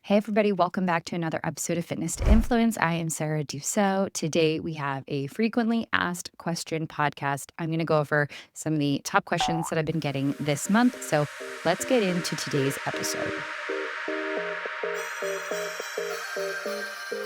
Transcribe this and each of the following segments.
Hey, everybody, welcome back to another episode of Fitness to Influence. I am Sarah Dussault. Today, we have a frequently asked question podcast. I'm going to go over some of the top questions that I've been getting this month. So let's get into today's episode.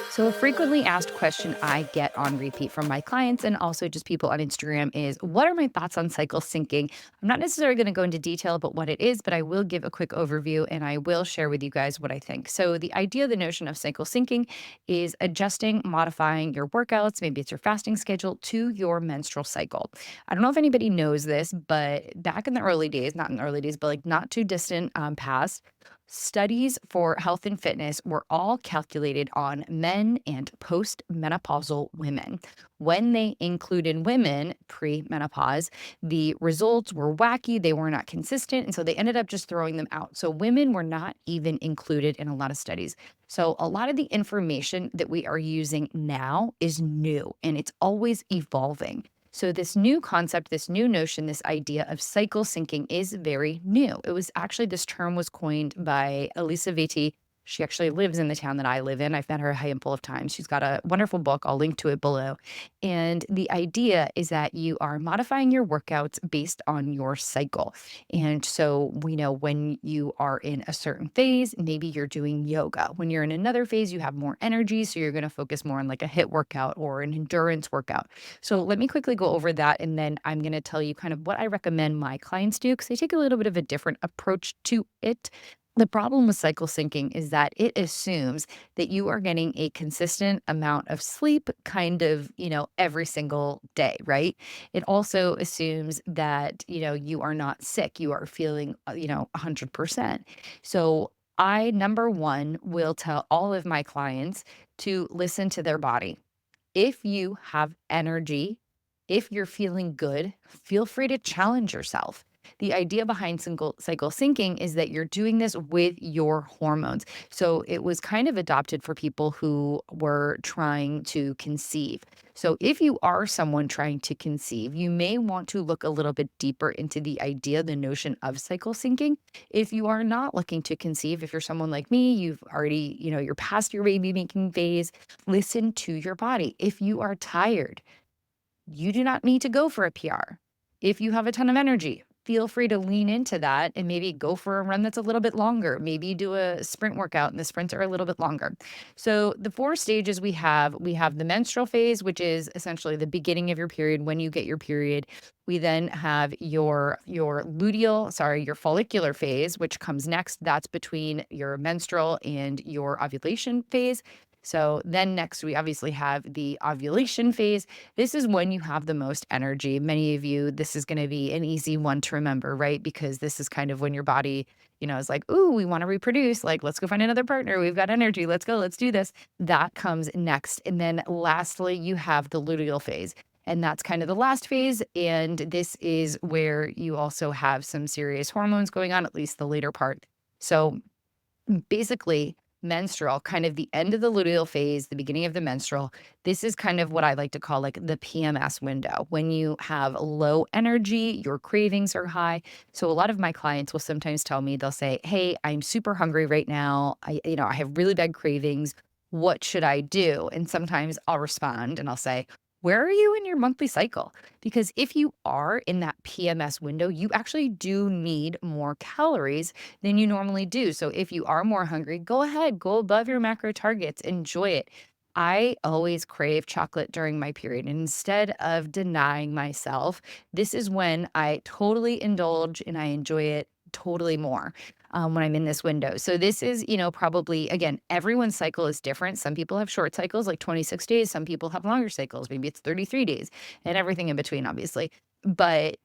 So, a frequently asked question I get on repeat from my clients and also just people on Instagram is, what are my thoughts on cycle syncing? I'm not necessarily going to go into detail about what it is, but I will give a quick overview and I will share with you guys what I think. So, the idea, the notion of cycle syncing is adjusting, modifying your workouts, maybe it's your fasting schedule to your menstrual cycle. I don't know if anybody knows this, but back in the early days, not in the early days, but like not too distant past, studies for health and fitness were all calculated on men and postmenopausal women. When they included women pre-menopause, the results were wacky, they were not consistent, and so they ended up just throwing them out. So women were not even included in a lot of studies. So a lot of the information that we are using now is new and it's always evolving. So, this new concept, this new notion, this idea of cycle syncing is very new. This term was coined by Elisa Vitti. She actually lives in the town that I live in. I've met her a handful of times. She's got a wonderful book. I'll link to it below. And the idea is that you are modifying your workouts based on your cycle. And so we know when you are in a certain phase, maybe you're doing yoga. When you're in another phase, you have more energy. So you're going to focus more on like a HIIT workout or an endurance workout. So let me quickly go over that, and then I'm going to tell you kind of what I recommend my clients do because they take a little bit of a different approach to it. The problem with cycle syncing is that it assumes that you are getting a consistent amount of sleep kind of, every single day, right? It also assumes that, you are not sick, you are feeling, 100%. So I, number one, will tell all of my clients to listen to their body. If you have energy, if you're feeling good, feel free to challenge yourself. The idea behind cycle syncing is that you're doing this with your hormones. So it was kind of adopted for people who were trying to conceive. So if you are someone trying to conceive, you may want to look a little bit deeper into the idea, the notion of cycle syncing. If you are not looking to conceive, if you're someone like me, you've already, you're past your baby making phase, listen to your body. If you are tired, you do not need to go for a PR. If you have a ton of energy, feel free to lean into that and maybe go for a run that's a little bit longer. Maybe do a sprint workout and the sprints are a little bit longer. So the four stages we have the menstrual phase, which is essentially the beginning of your period when you get your period. We then have your follicular phase, which comes next. That's between your menstrual and your ovulation phase. So then next we obviously have the ovulation phase. This is when you have the most energy. Many of you, this is going to be an easy one to remember, right? Because this is kind of when your body, is like, ooh, we want to reproduce. Like, let's go find another partner. We've got energy. Let's go. Let's do this. That comes next. And then lastly, you have the luteal phase. And that's kind of the last phase. And this is where you also have some serious hormones going on, at least the later part. So basically, menstrual, kind of the end of the luteal phase, the beginning of the menstrual. This is kind of what I like to call like the PMS window. When you have low energy, your cravings are high. So a lot of my clients will sometimes tell me, they'll say, "Hey, I'm super hungry right now. I have really bad cravings. What should I do?" And sometimes I'll respond and I'll say, "Where are you in your monthly cycle?" Because if you are in that PMS window, you actually do need more calories than you normally do. So if you are more hungry, go ahead, go above your macro targets, enjoy it. I always crave chocolate during my period. And instead of denying myself, this is when I totally indulge and I enjoy it totally more when I'm in this window. So this is, probably, again, everyone's cycle is different. Some people have short cycles, like 26 days. Some people have longer cycles. Maybe it's 33 days and everything in between, obviously. But,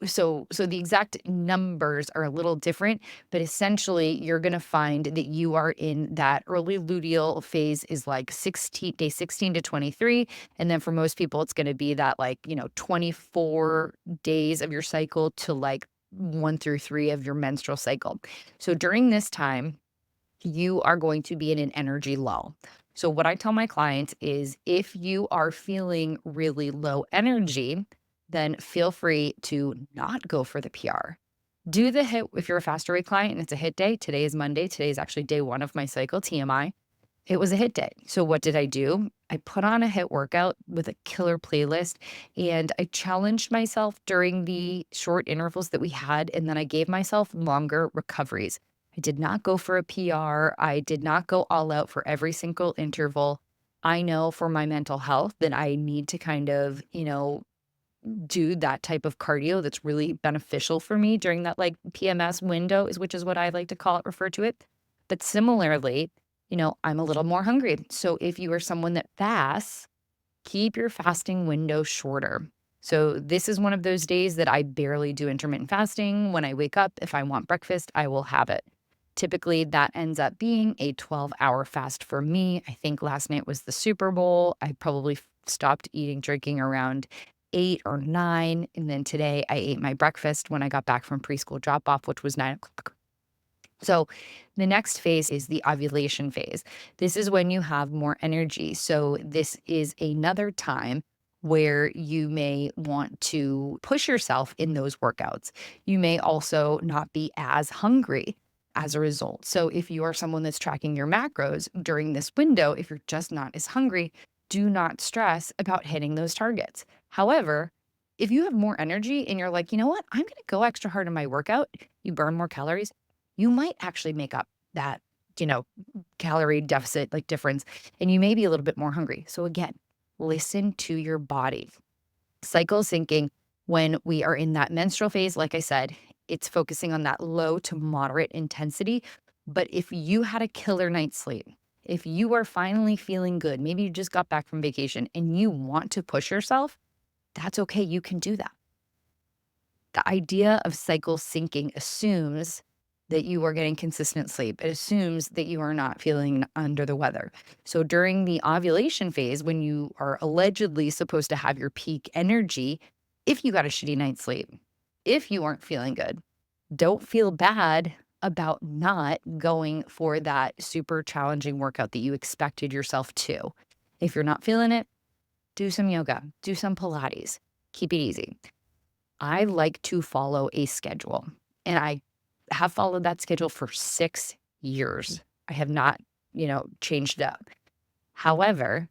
so the exact numbers are a little different, but essentially you're going to find that you are in that early luteal phase is like 16 to 23. And then for most people, it's going to be that 24 days of your cycle to like 1 through 3 of your menstrual cycle. So during this time, you are going to be in an energy lull. So what I tell my clients is if you are feeling really low energy, then feel free to not go for the PR. Do the hit if you're a faster rate client and it's a hit day. Today is Monday. Today is actually day 1 of my cycle, TMI. It was a hit day. So what did I do? I put on a hit workout with a killer playlist, and I challenged myself during the short intervals that we had, and then I gave myself longer recoveries. I did not go for a PR. I did not go all out for every single interval. I know for my mental health that I need to kind of, do that type of cardio that's really beneficial for me during that, like, PMS window is which is what I like to call it, refer to it. But similarly, I'm a little more hungry. So if you are someone that fasts, keep your fasting window shorter. So this is one of those days that I barely do intermittent fasting. When I wake up, if I want breakfast, I will have it. Typically, that ends up being a 12-hour fast for me. I think last night was the Super Bowl. I probably stopped eating, drinking around 8 or 9. And then today I ate my breakfast when I got back from preschool drop off, which was 9 o'clock. So the next phase is the ovulation phase. This is when you have more energy. So this is another time where you may want to push yourself in those workouts. You may also not be as hungry as a result. So if you are someone that's tracking your macros during this window, if you're just not as hungry, do not stress about hitting those targets. However, if you have more energy and you're like, you know what, I'm going to go extra hard in my workout, you burn more calories, you might actually make up that, you know, calorie deficit, like difference, and you may be a little bit more hungry. So again, listen to your body. Cycle syncing when we are in that menstrual phase, like I said, it's focusing on that low to moderate intensity. But if you had a killer night's sleep, if you are finally feeling good, maybe you just got back from vacation and you want to push yourself, that's okay. You can do that. The idea of cycle syncing assumes that you are getting consistent sleep. It assumes that you are not feeling under the weather. So during the ovulation phase, when you are allegedly supposed to have your peak energy, if you got a shitty night's sleep, if you aren't feeling good, don't feel bad about not going for that super challenging workout that you expected yourself to. If you're not feeling it, do some yoga, do some Pilates, keep it easy. I like to follow a schedule, and I have followed that schedule for 6 years. I have not, changed it up. However,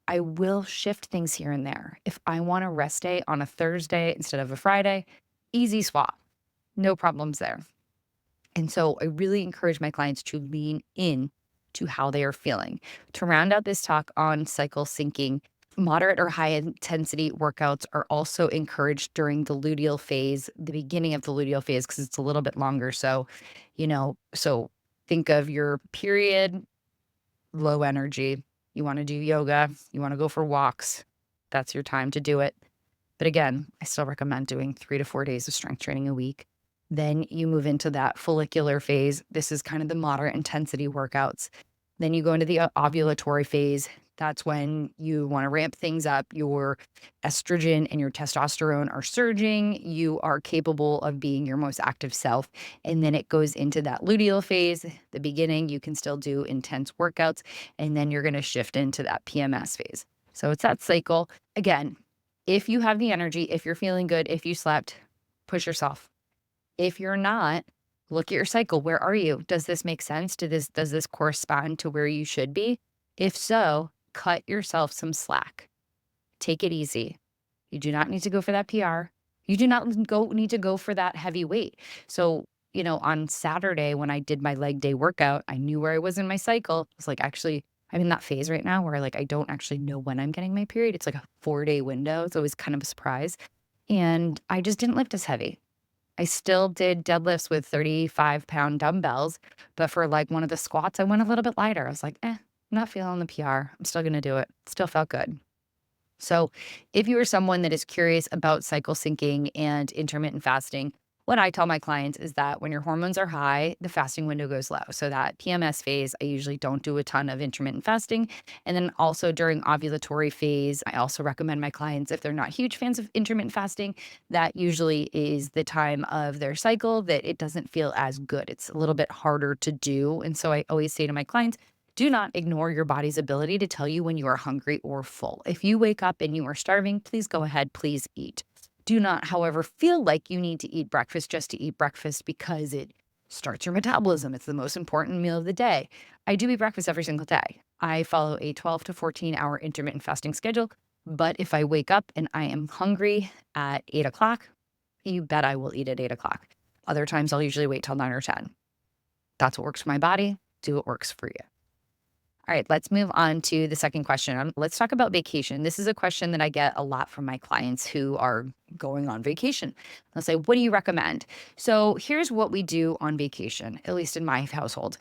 I will shift things here and there. If I want a rest day on a Thursday instead of a Friday, easy swap, no problems there. And so I really encourage my clients to lean in to how they are feeling. To round out this talk on cycle syncing, moderate or high intensity workouts are also encouraged during the luteal phase, the beginning of the luteal phase, because it's a little bit longer. So think of your period, low energy. You want to do yoga, you want to go for walks. That's your time to do it. But again, I still recommend doing 3 to 4 days of strength training a week. Then you move into that follicular phase. This is kind of the moderate intensity workouts. Then you go into the ovulatory phase. That's when you want to ramp things up. Your estrogen and your testosterone are surging. You are capable of being your most active self. And then it goes into that luteal phase. The beginning, you can still do intense workouts. And then you're going to shift into that PMS phase. So it's that cycle. Again, if you have the energy, if you're feeling good, if you slept, push yourself. If you're not, look at your cycle. Where are you? Does this make sense? Does this correspond to where you should be? If so, cut yourself some slack. Take it easy. You do not need to go for that PR. You do not need to go for that heavy weight. So, on Saturday when I did my leg day workout, I knew where I was in my cycle. It's like, actually, I'm in that phase right now where I don't actually know when I'm getting my period. It's like a 4-day window. It's always kind of a surprise. And I just didn't lift as heavy. I still did deadlifts with 35-pound dumbbells, but for like one of the squats, I went a little bit lighter. I was like, I'm not feeling the PR. I'm still going to do it. Still felt good. So, if you are someone that is curious about cycle syncing and intermittent fasting, what I tell my clients is that when your hormones are high, the fasting window goes low. So, that PMS phase, I usually don't do a ton of intermittent fasting. And then also during ovulatory phase, I also recommend my clients, if they're not huge fans of intermittent fasting, that usually is the time of their cycle that it doesn't feel as good. It's a little bit harder to do. And so, I always say to my clients, do not ignore your body's ability to tell you when you are hungry or full. If you wake up and you are starving, please go ahead, please eat. Do not, however, feel like you need to eat breakfast just to eat breakfast because it starts your metabolism. It's the most important meal of the day. I do eat breakfast every single day. I follow a 12 to 14-hour intermittent fasting schedule. But if I wake up and I am hungry at 8 o'clock, you bet I will eat at 8 o'clock. Other times I'll usually wait till 9 or 10. That's what works for my body. Do what works for you. All right, let's move on to the second question. Let's talk about vacation. This is a question that I get a lot from my clients who are going on vacation. They'll say, what do you recommend? So here's what we do on vacation, at least in my household.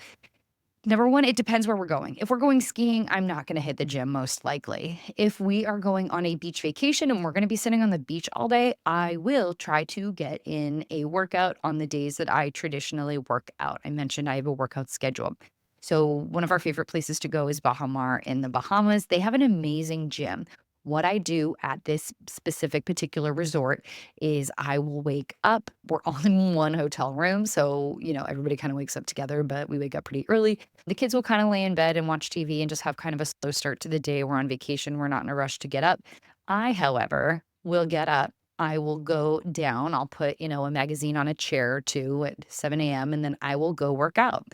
Number one, it depends where we're going. If we're going skiing, I'm not going to hit the gym most likely. If we are going on a beach vacation and we're going to be sitting on the beach all day, I will try to get in a workout on the days that I traditionally work out. I mentioned I have a workout schedule. So, one of our favorite places to go is Baja Mar in the Bahamas. They have an amazing gym. What I do at this specific particular resort is I will wake up. We're all in one hotel room. So, everybody kind of wakes up together, but we wake up pretty early. The kids will kind of lay in bed and watch TV and just have kind of a slow start to the day. We're on vacation. We're not in a rush to get up. I, however, will get up. I will go down. I'll put, a magazine on a chair or two at 7 a.m. and then I will go work out.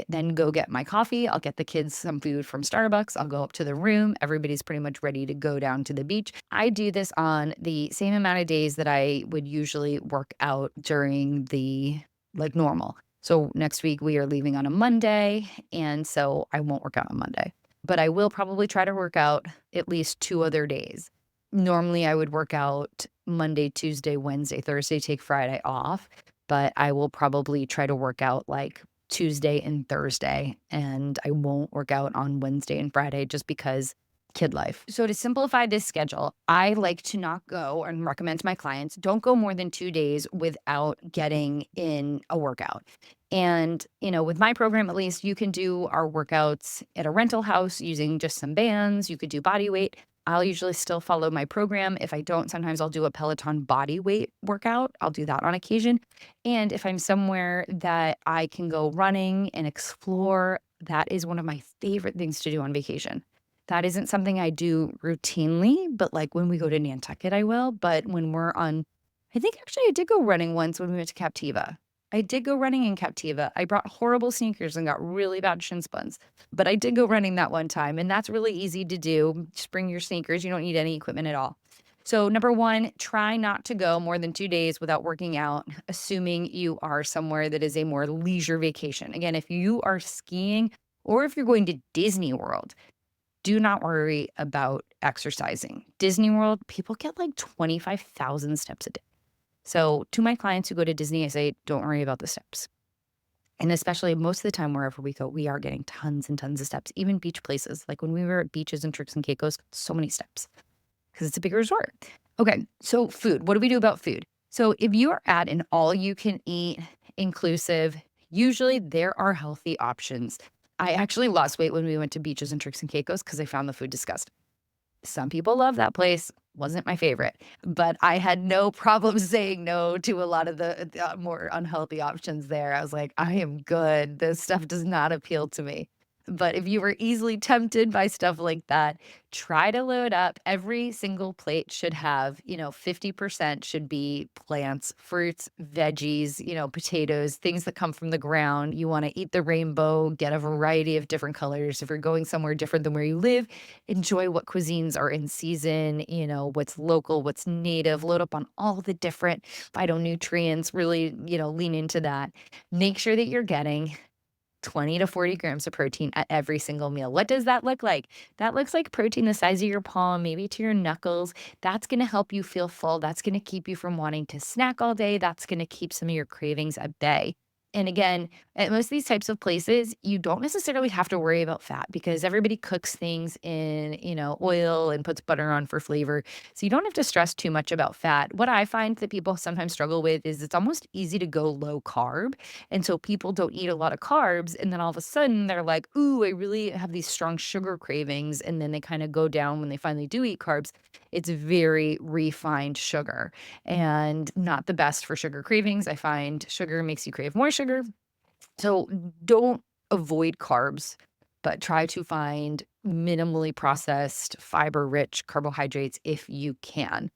Then go get my coffee. I'll get the kids some food from Starbucks. I'll go up to the room. Everybody's pretty much ready to go down to the beach. I do this on the same amount of days that I would usually work out during the normal. So next week we are leaving on a Monday, and so I won't work out on Monday. But I will probably try to work out at least 2 other days. Normally I would work out Monday, Tuesday, Wednesday, Thursday, take Friday off, but I will probably try to work out Tuesday and Thursday, and I won't work out on Wednesday and Friday just because kid life. So to simplify this schedule, I like to not go and recommend to my clients, don't go more than 2 days without getting in a workout. And, with my program, at least, you can do our workouts at a rental house using just some bands. You could do body weight. I'll usually still follow my program. If I don't, sometimes I'll do a Peloton body weight workout. I'll do that on occasion. And if I'm somewhere that I can go running and explore, that is one of my favorite things to do on vacation. That isn't something I do routinely, but when we go to Nantucket, I will. But when we're on, I think actually I did go running once when we went to Captiva. I did go running in Captiva. I brought horrible sneakers and got really bad shin splints, but I did go running that one time, and that's really easy to do. Just bring your sneakers. You don't need any equipment at all. So, number one, try not to go more than 2 days without working out, assuming you are somewhere that is a more leisure vacation. Again, if you are skiing or if you're going to Disney World, do not worry about exercising. Disney World, people get 25,000 steps a day. So to my clients who go to Disney, I say, don't worry about the steps. And especially most of the time, wherever we go, we are getting tons and tons of steps, even beach places. Like when we were at beaches and Turks and Caicos, so many steps because it's a big resort. Okay, so food. What do we do about food? So if you are at an all you can eat inclusive, usually there are healthy options. I actually lost weight when we went to beaches and Turks and Caicos because I found the food disgusting. Some people love that place. Wasn't my favorite, but I had no problem saying no to a lot of the more unhealthy options there. I was like, I am good. This stuff does not appeal to me. But if you were easily tempted by stuff like that, try to load up. Every single plate should have, 50% should be plants, fruits, veggies, potatoes, things that come from the ground. You want to eat the rainbow, get a variety of different colors. If you're going somewhere different than where you live, enjoy what cuisines are in season, what's local, what's native, load up on all the different phytonutrients, really, lean into that. Make sure that you're getting 20 to 40 grams of protein at every single meal. What does that look like? That looks like protein the size of your palm, maybe to your knuckles. That's going to help you feel full. That's going to keep you from wanting to snack all day. That's going to keep some of your cravings at bay. And again, at most of these types of places, you don't necessarily have to worry about fat because everybody cooks things in, oil and puts butter on for flavor. So you don't have to stress too much about fat. What I find that people sometimes struggle with is it's almost easy to go low carb. And so people don't eat a lot of carbs. And then all of a sudden they're like, ooh, I really have these strong sugar cravings. And then they kind of go down when they finally do eat carbs. It's very refined sugar and not the best for sugar cravings. I find sugar makes you crave more sugar. So don't avoid carbs, but try to find minimally processed, fiber rich carbohydrates if you can.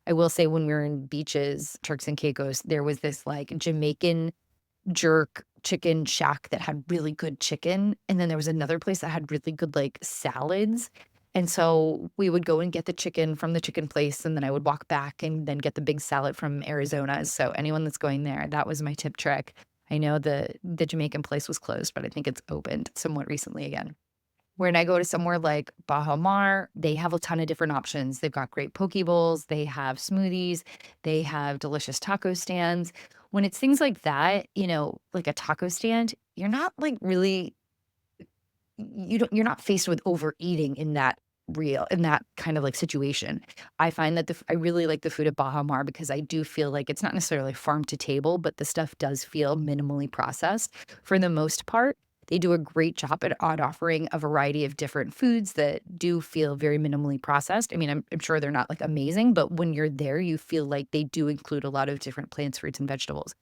I will say when we were in beaches, Turks and Caicos, there was this like Jamaican jerk chicken shack that had really good chicken, and then there was another place that had really good, like, salads, and so we would go and get the chicken from the chicken place, and then I would walk back and then get the big salad from Arizona's, so anyone that's going there, that was my tip trick. I know the Jamaican place was closed, but I think it's opened somewhat recently again. When I go to somewhere like Baja Mar, they have a ton of different options. They've got great poke bowls, they have smoothies, they have delicious taco stands. When it's things like that, like a taco stand, you're not like really you're not faced with overeating in that kind of like situation. I find that I really like the food at Baja Mar because I do feel like it's not necessarily farm to table, but the stuff does feel minimally processed for the most part. They do a great job at offering a variety of different foods that do feel very minimally processed. I mean, I'm sure they're not like amazing, but when you're there, you feel like they do include a lot of different plants, fruits, and vegetables.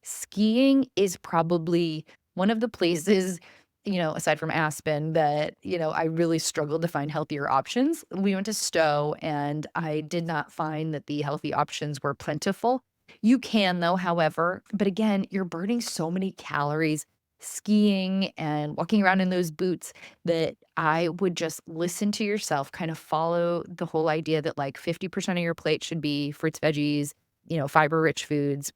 Skiing is probably one of the places, aside from Aspen that, I really struggled to find healthier options. We went to Stowe and I did not find that the healthy options were plentiful. You can though, however, but again, you're burning so many calories skiing and walking around in those boots that I would just listen to yourself, kind of follow the whole idea that like 50% of your plate should be fruits, veggies, fiber rich foods.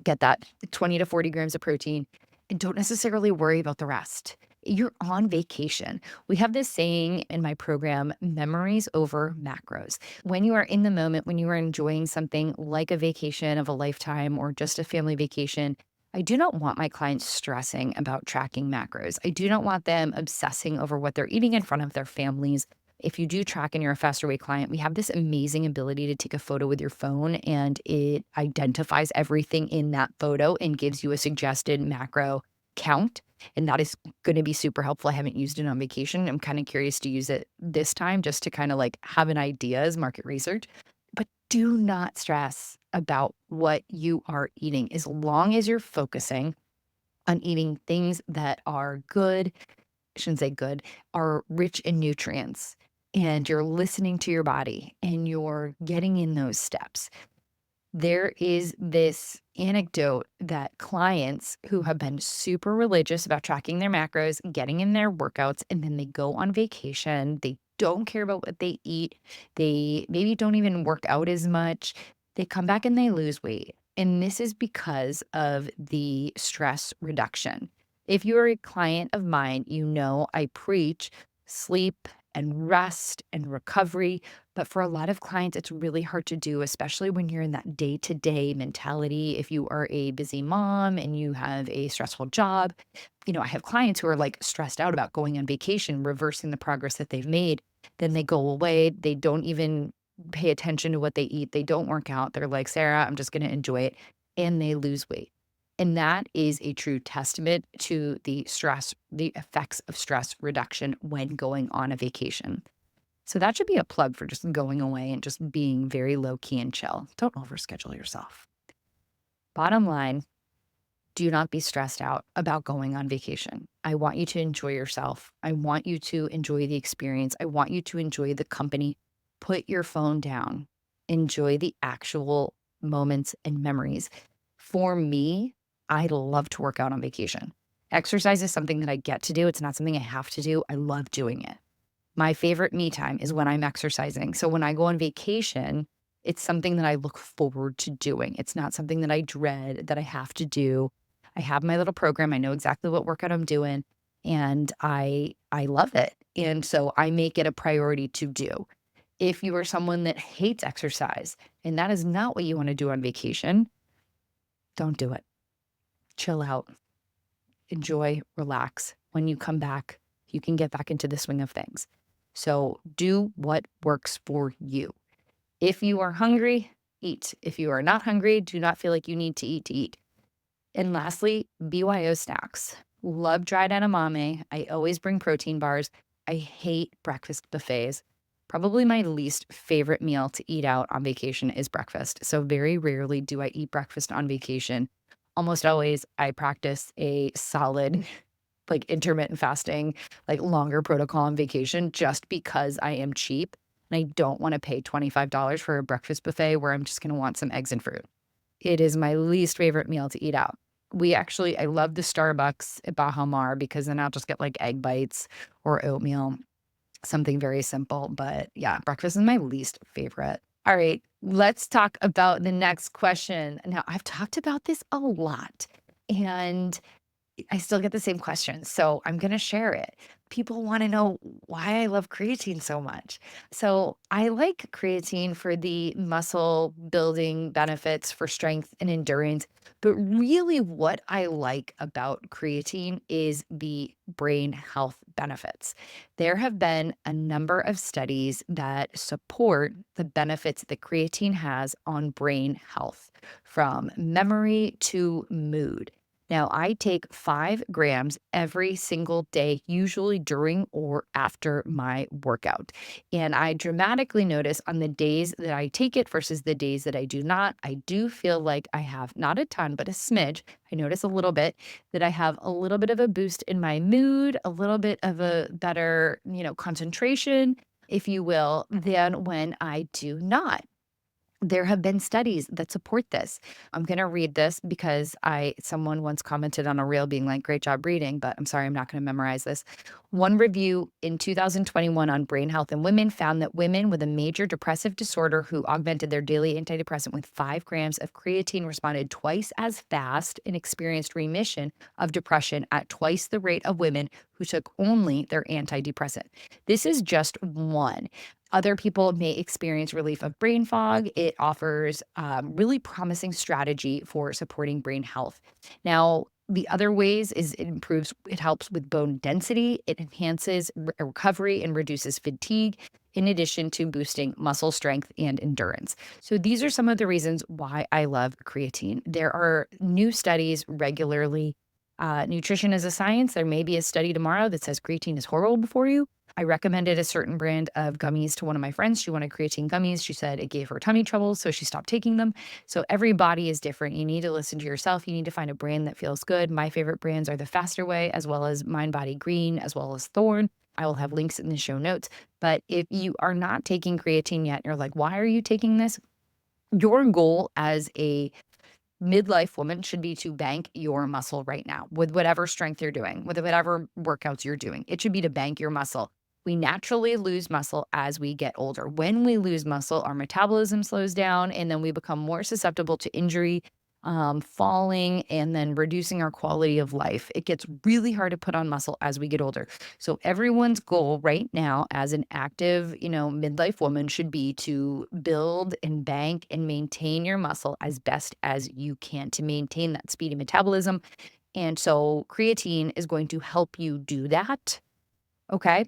Get that 20 to 40 grams of protein and don't necessarily worry about the rest. You're on vacation. We have this saying in my program, memories over macros. When you are in the moment, when you are enjoying something like a vacation of a lifetime or just a family vacation, I do not want my clients stressing about tracking macros. I do not want them obsessing over what they're eating in front of their families. If you do track and you're a faster way client, we have this amazing ability to take a photo with your phone and it identifies everything in that photo and gives you a suggested macro count. And that is going to be super helpful. I haven't used it on vacation. I'm kind of curious to use it this time just to kind of like have an idea as market research. But do not stress about what you are eating as long as you're focusing on eating things that are good, I shouldn't say good, are rich in nutrients and you're listening to your body and you're getting in those steps. There is this anecdote that clients who have been super religious about tracking their macros, getting in their workouts, and then they go on vacation. They don't care about what they eat. They maybe don't even work out as much. They come back and they lose weight. And this is because of the stress reduction. If you're a client of mine, you know I preach sleep and rest and recovery. But for a lot of clients, it's really hard to do, especially when you're in that day to day mentality. If you are a busy mom and you have a stressful job, I have clients who are like stressed out about going on vacation, reversing the progress that they've made. Then they go away. They don't even pay attention to what they eat. They don't work out. They're like, Sarah, I'm just going to enjoy it. And they lose weight. And that is a true testament to the effects of stress reduction when going on a vacation. So that should be a plug for just going away and just being very low key and chill. Don't overschedule yourself. Bottom line, do not be stressed out about going on vacation. I want you to enjoy yourself. I want you to enjoy the experience. I want you to enjoy the company. Put your phone down. Enjoy the actual moments and memories. For me, I love to work out on vacation. Exercise is something that I get to do. It's not something I have to do. I love doing it. My favorite me time is when I'm exercising. So when I go on vacation, it's something that I look forward to doing. It's not something that I dread that I have to do. I have my little program. I know exactly what workout I'm doing and I love it. And so I make it a priority to do. If you are someone that hates exercise and that is not what you want to do on vacation, don't do it. Chill out, enjoy, relax. When you come back, you can get back into the swing of things. So do what works for you. If you are hungry, eat. If you are not hungry, do not feel like you need to eat to eat. And lastly, BYO snacks. Love dried edamame. I always bring protein bars. I hate breakfast buffets. Probably my least favorite meal to eat out on vacation is breakfast. So very rarely do I eat breakfast on vacation. Almost always I practice a solid like intermittent fasting, like longer protocol on vacation just because I am cheap. and I don't want to pay $25 for a breakfast buffet where I'm just going to want some eggs and fruit. It is my least favorite meal to eat out. I love the Starbucks at Baja Mar because then I'll just get like egg bites or oatmeal, something very simple. But yeah, breakfast is my least favorite. All right, let's talk about the next question. Now, I've talked about this a lot, and I still get the same questions, so I'm gonna share it. People wanna know why I love creatine so much. So, I like creatine for the muscle building benefits for strength and endurance, but really what I like about creatine is the brain health benefits. There have been a number of studies that support the benefits that creatine has on brain health, from memory to mood. Now, I take 5 grams every single day, usually during or after my workout. And I dramatically notice on the days that I take it versus the days that I do not, I do feel like I have not a ton, but a smidge. I notice a little bit that I have a little bit of a boost in my mood, a little bit of a better, concentration, if you will, than when I do not. There have been studies that support this. I'm gonna read this because I someone once commented on a reel being like, "Great job reading," but I'm sorry, I'm not gonna memorize this. One review in 2021 on brain health in women found that women with a major depressive disorder who augmented their daily antidepressant with 5 grams of creatine responded twice as fast and experienced remission of depression at twice the rate of women who took only their antidepressant. This is just one. Other people may experience relief of brain fog. It offers really promising strategy for supporting brain health. Now, the other ways is it helps with bone density, it enhances recovery and reduces fatigue, in addition to boosting muscle strength and endurance. So, these are some of the reasons why I love creatine. There are new studies regularly. Nutrition is a science. There may be a study tomorrow that says creatine is horrible for you. I recommended a certain brand of gummies to one of my friends. She wanted creatine gummies. She said it gave her tummy trouble, so she stopped taking them. So every body is different. You need to listen to yourself. You need to find a brand that feels good. My favorite brands are the Faster Way, as well as Mind Body Green, as well as Thorn. I will have links in the show notes. But if you are not taking creatine yet, you're like, why are you taking this? Your goal as a midlife woman should be to bank your muscle right now with whatever strength you're doing, with whatever workouts you're doing. It should be to bank your muscle. We naturally lose muscle as we get older. When we lose muscle, our metabolism slows down and then we become more susceptible to injury, falling, and then reducing our quality of life. It gets really hard to put on muscle as we get older. So everyone's goal right now as an active, midlife woman should be to build and bank and maintain your muscle as best as you can to maintain that speedy metabolism. And so creatine is going to help you do that. Okay.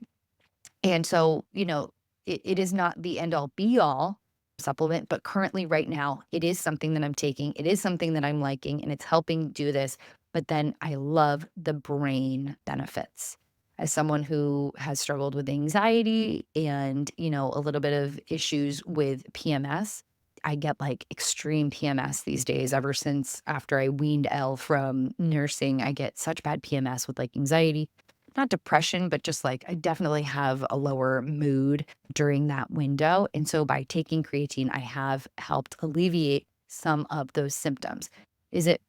And so, it is not the end all be all supplement, but currently right now, it is something that I'm taking. It is something that I'm liking and it's helping do this. But then I love the brain benefits. As someone who has struggled with anxiety and, a little bit of issues with PMS, I get like extreme PMS these days. Ever since after I weaned Elle from nursing, I get such bad PMS with like anxiety, not depression, but just like I definitely have a lower mood during that window. And so by taking creatine, I have helped alleviate some of those symptoms. Is it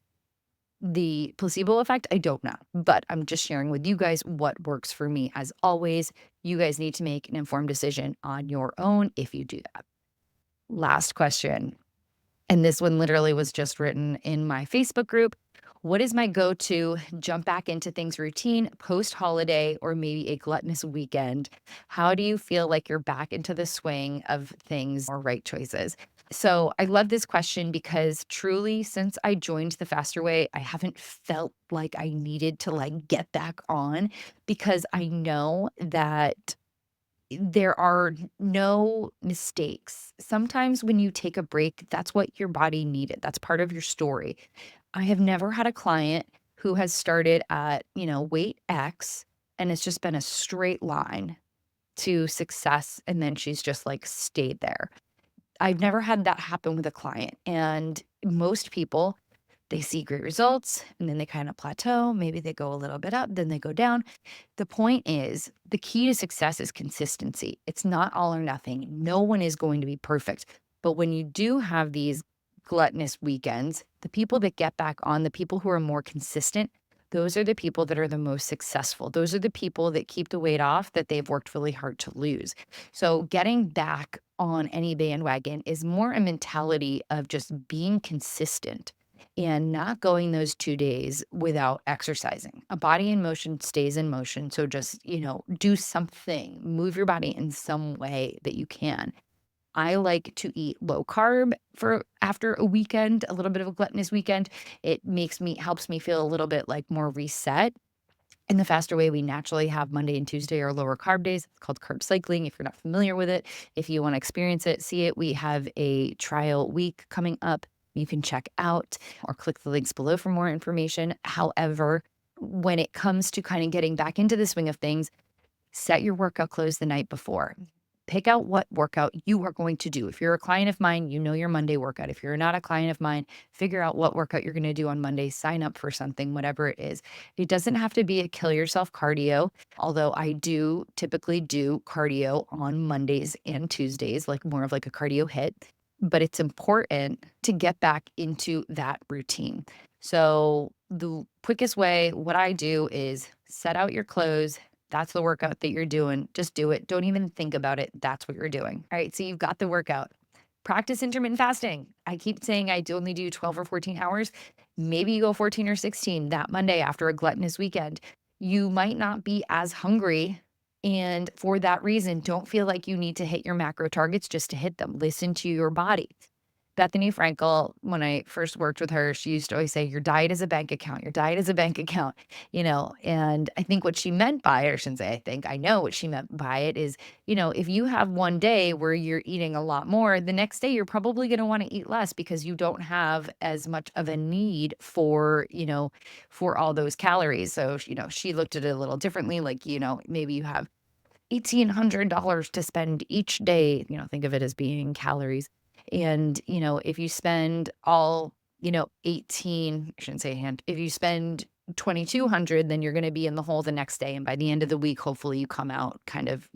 the placebo effect? I don't know, but I'm just sharing with you guys what works for me. As always, you guys need to make an informed decision on your own if you do that. Last question. And this one literally was just written in my Facebook group. What is my go to jump back into things routine post holiday or maybe a gluttonous weekend? How do you feel like you're back into the swing of things or right choices? So I love this question because truly, since I joined the faster way, I haven't felt like I needed to like get back on because I know that there are no mistakes. Sometimes when you take a break, that's what your body needed. That's part of your story. I have never had a client who has started at, weight X and it's just been a straight line to success. And then she's just like stayed there. I've never had that happen with a client. And most people They see great results and then they kind of plateau. Maybe they go a little bit up, then they go down. The point is, the key to success is consistency. It's not all or nothing. No one is going to be perfect. But when you do have these gluttonous weekends, the people that get back on, the people who are more consistent, those are the people that are the most successful. Those are the people that keep the weight off that they've worked really hard to lose. So getting back on any bandwagon is more a mentality of just being consistent and not going those 2 days without exercising. A body in motion stays in motion, so just, do something, move your body in some way that you can. I like to eat low carb for after a weekend, a little bit of a gluttonous weekend. It helps me feel a little bit, like, more reset. In the faster way, we naturally have Monday and Tuesday are lower carb days. It's called carb cycling. If you're not familiar with it, if you want to experience it, see it, we have a trial week coming up. You can check out or click the links below for more information. However, when it comes to kind of getting back into the swing of things, set your workout clothes the night before. Pick out what workout you are going to do. If you're a client of mine, you know your Monday workout. If you're not a client of mine, figure out what workout you're going to do on Monday. Sign up for something, whatever it is. It doesn't have to be a kill yourself cardio, although I do typically do cardio on Mondays and Tuesdays, like more of like a cardio hit. But it's important to get back into that routine. So, the quickest way, what I do is set out your clothes, that's the workout that you're doing. Just do it. Don't even think about it. That's what you're doing. All right. So you've got the workout. Practice intermittent fasting. I keep saying I only do 12 or 14 hours. Maybe you go 14 or 16 that Monday after a gluttonous weekend. You might not be as hungry. And for that reason, don't feel like you need to hit your macro targets just to hit them. Listen to your body. Bethany Frankel, when I first worked with her, she used to always say, your diet is a bank account. Your diet is a bank account, and I think what she meant by it, or I shouldn't say I think, I know what she meant by it is, if you have one day where you're eating a lot more, the next day you're probably going to want to eat less because you don't have as much of a need for all those calories. So, she looked at it a little differently. Like, maybe you have $1,800 to spend each day, think of it as being calories. And, if you spend all, 18, I shouldn't say hand, if you spend 2,200, then you're going to be in the hole the next day. And by the end of the week, hopefully you come out kind of,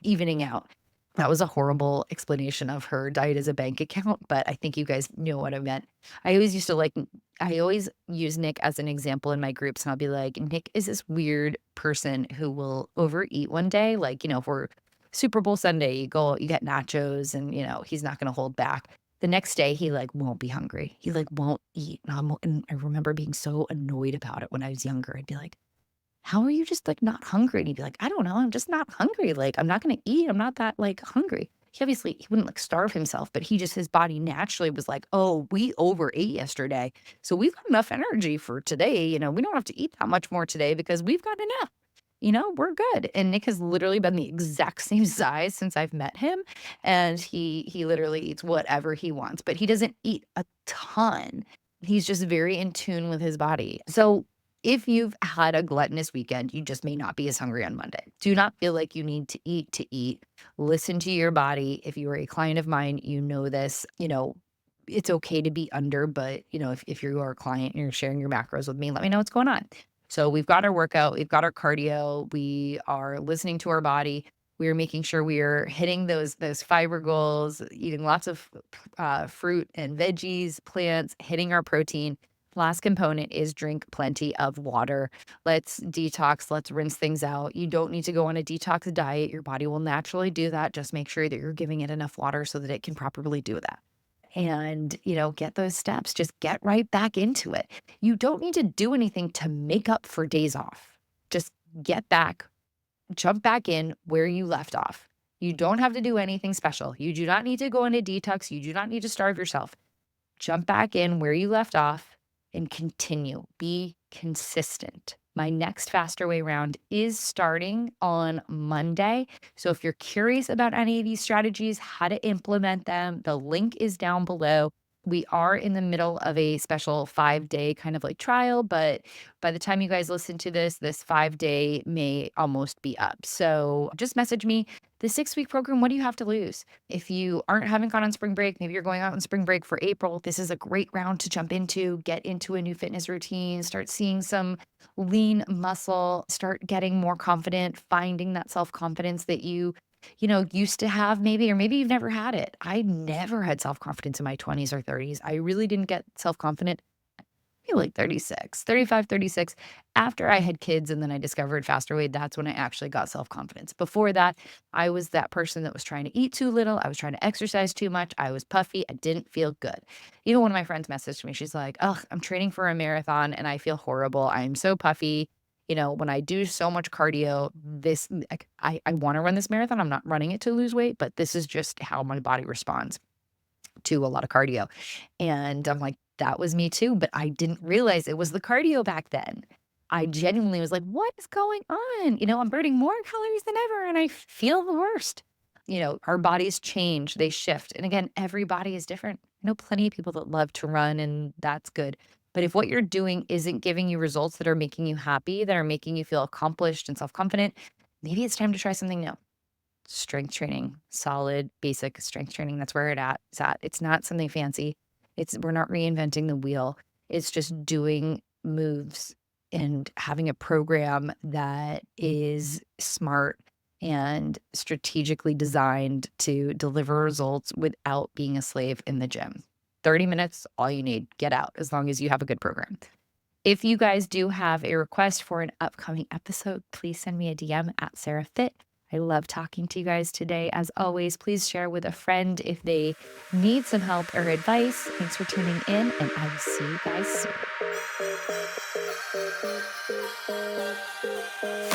evening out. That was a horrible explanation of her diet as a bank account, but I think you guys know what I meant. I always used to I always use Nick as an example in my groups, and I'll be like, Nick is this weird person who will overeat one day. Like, if we're Super Bowl Sunday, you get nachos and, he's not going to hold back. The next day, he like won't be hungry. He like won't eat. And I remember being so annoyed about it when I was younger. I'd be like, how are you just, like, not hungry? And he'd be like, "I don't know, I'm just not hungry, like, I'm not gonna eat, I'm not that, like, hungry." He wouldn't, like, starve himself, but his body naturally was like, "Oh, we overate yesterday, so we've got enough energy for today, we don't have to eat that much more today because we've got enough, we're good." And Nick has literally been the exact same size since I've met him, and he literally eats whatever he wants, but he doesn't eat a ton. He's just very in tune with his body. So if you've had a gluttonous weekend, you just may not be as hungry on Monday. Do not feel like you need to eat to eat. Listen to your body. If you are a client of mine, you know this, it's okay to be under, but if you are a client and you're sharing your macros with me, let me know what's going on. So we've got our workout, we've got our cardio, we are listening to our body. We are making sure we are hitting those fiber goals, eating lots of fruit and veggies, plants, hitting our protein. Last component is drink plenty of water. Let's detox. Let's rinse things out. You don't need to go on a detox diet. Your body will naturally do that. Just make sure that you're giving it enough water so that it can properly do that. And, get those steps. Just get right back into it. You don't need to do anything to make up for days off. Just get back, jump back in where you left off. You don't have to do anything special. You do not need to go on a detox. You do not need to starve yourself. Jump back in where you left off and continue. Be consistent. My next faster way round is starting on Monday. So if you're curious about any of these strategies, how to implement them, the link is down below. We are in the middle of a special 5-day kind of like trial, but by the time you guys listen to this 5-day may almost be up. So just message me, The 6-week program, what do you have to lose? If you haven't gone on spring break, maybe you're going out on spring break for April, this is a great round to jump into, get into a new fitness routine, start seeing some lean muscle, start getting more confident, finding that self-confidence that you used to have maybe, or maybe you've never had it. I never had self-confidence in my 20s or 30s. I really didn't get self-confident feel like 36, 35, 36. After I had kids and then I discovered faster weight, that's when I actually got self-confidence. Before that, I was that person that was trying to eat too little. I was trying to exercise too much. I was puffy. I didn't feel good. Even one of my friends messaged me. She's like, "Oh, I'm training for a marathon and I feel horrible. I'm so puffy. When I do so much cardio, like, I want to run this marathon. I'm not running it to lose weight, but this is just how my body responds to a lot of cardio." And I'm like, "That was me too," but I didn't realize it was the cardio back then. I genuinely was like, "What is going on?" I'm burning more calories than ever, and I feel the worst. Our bodies change, they shift, and again, every body is different. I know plenty of people that love to run, and that's good. But if what you're doing isn't giving you results that are making you happy, that are making you feel accomplished and self-confident, maybe it's time to try something new. Strength training, solid, basic strength training, that's where it's at. It's not something fancy. We're not reinventing the wheel. It's just doing moves and having a program that is smart and strategically designed to deliver results without being a slave in the gym. 30 minutes, all you need. Get out as long as you have a good program. If you guys do have a request for an upcoming episode, please send me a DM at SarahFit. I love talking to you guys today. As always, please share with a friend if they need some help or advice. Thanks for tuning in, and I will see you guys soon.